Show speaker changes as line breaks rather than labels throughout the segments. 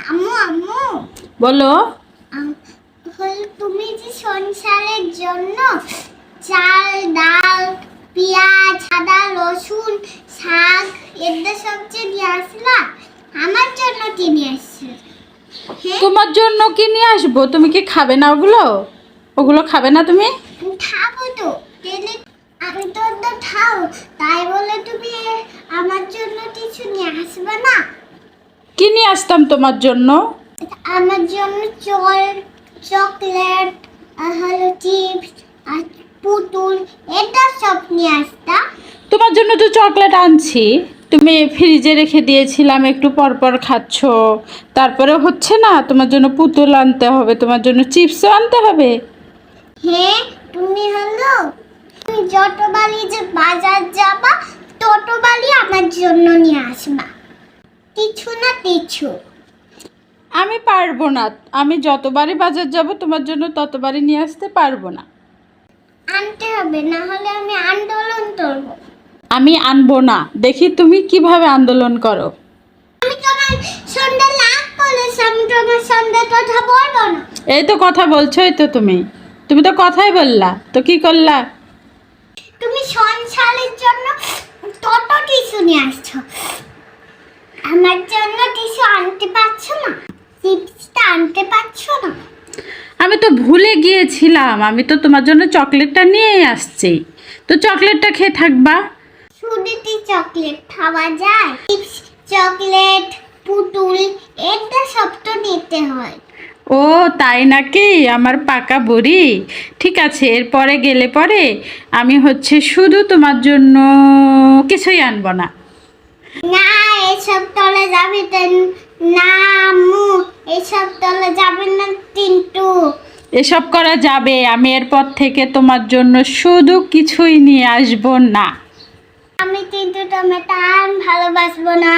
আম্মু আম্মু
বলো।
তুমি যে সংসারের জন্য চাল ডাল পেঁয়াজ আদা রসুন শাক এদের সবজি নিয়ে আসলা, আমার জন্য কি নিয়ে আসছো?
তোমার জন্য কি নিয়ে আসবো? তুমি কি খাবে না ওগুলো? ওগুলো খাবে না তুমি?
খাবো তো, আমি তো খাও, তাই বলে তুমি আমার জন্য কিছু নিয়ে আসবে না?
কি নিয়ে আসতাম তোমার জন্য?
আমার জন্য চকলেট আর হলো চিপস আর পুতুল এটা সব নিয়ে আসতা।
তোমার জন্য তো চকলেট আনছি, তুমি ফ্রিজে রেখে দিয়েছিলাম, একটু পর পর খাচ্ছ, তারপরে হচ্ছে না, তোমার জন্য পুতুল আনতে হবে, তোমার জন্য চিপসও আনতে হবে।
হ্যাঁ, তুমি যতবারই যে বাজার যাবা ততবারই আমার জন্য নিয়ে আসবা কিছু না কিছু।
আমি পারবো না, আমি যতবারই বাজার যাব তোমার জন্য ততবারই নিয়ে আসতে পারবো না।
আনতে হবে, না হলে আমি আন্দোলন করব।
আমি আনবো না, দেখি তুমি কিভাবে আন্দোলন করো।
আমি তোমার সন্ধ্যা লাভ করেছি, আমি তোমার সন্ধ্যা কথা বলবো না।
এই তো কথা বলছোই তো, তুমি তো কথাই বললা, তো কি করলা?
তুমি সংসারের জন্য কত কিছু নিয়ে আসছো, আমার জন্য কিছু আনতে পারছো না? চিপসটা আনতে পারছো না?
আমি তো ভুলে গিয়েছিলাম, আমি তো তোমার জন্য চকলেটটা নিয়েই আসছি, তো চকলেটটা খেয়ে থাকবা।
শুধুটি চকলেট খাওয়া যায়? চিপস চকলেট পুতুল এটা সব তো নিতে হয়।
ও তাই নাকি, আমার পাকা বুড়ি। ঠিক আছে, এরপরে গেলে পরে আমি শুধু তোমার জন্য কিছুই আনবো না।
না, এসব তলে যাবে না আম্মু, এসব তলে যাবে না কিন্তু।
এসব করা যাবে, আমি এরপর থেকে তোমার জন্য শুধু কিছুই নিয়ে আসবো না।
আমি কিন্তু তোমাকে আর ভালোবাসবো না।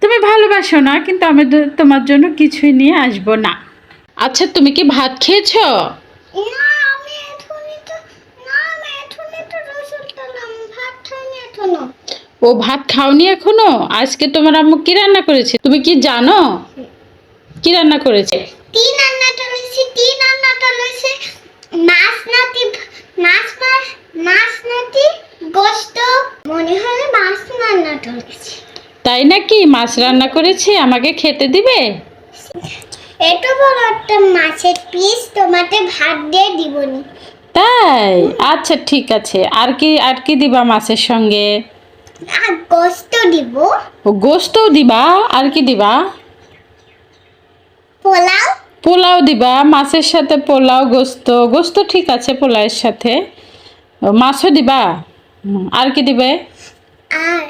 তুমি ভালোবাসো না, কিন্তু আমি তোমার জন্য কিছুই নিয়ে আসবো না। আচ্ছা, তুমি কি ভাত খেয়েছো?
না, আমি এখনই তো রসুন খেলাম, ভাত খাইনি এখনো।
ও ভাত খাওনি এখনো? আজকে তোমার আম্মু কি রান্না করেছে তুমি কি জানো? কি রান্না করেছে?
তিন রান্না করেছে মাছ নাতি গোশত, মনে হয় মাছ রান্না করেছে।
তাই নাকি? মাছ রান্না করেছে, আমাকে খেতে দিবে?
এত বড় একটা মাছের পিস তোমাকে ভাত দিয়ে দিবনি।
তাই? আচ্ছা ঠিক আছে, আর কি দিবা মাছের সঙ্গে?
আর গোশত দিব।
ও গোশতও দিবা? আর কি দিবা?
পোলাও।
পোলাও দিবা মাছের সাথে? পোলাও গোশত ঠিক আছে, পোলাওয়ের সাথে মাছও দিবা। আর কি দিবে?
আর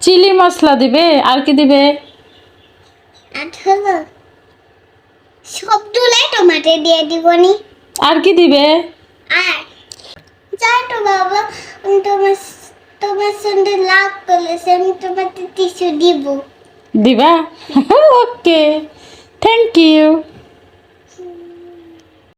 চিলি
মশলা দিবে। আর কি দিবে?
আর হলো সব তুলে টমেটো দিয়ে দিবনি।
আর কি দিবে?
আর যাই তো বাবা, আমি তোমার সঙ্গে লাভ করেছি, আমি তোমাকে কিছু দিব।
দিবা? ওকে, থ্যাংক ইউ।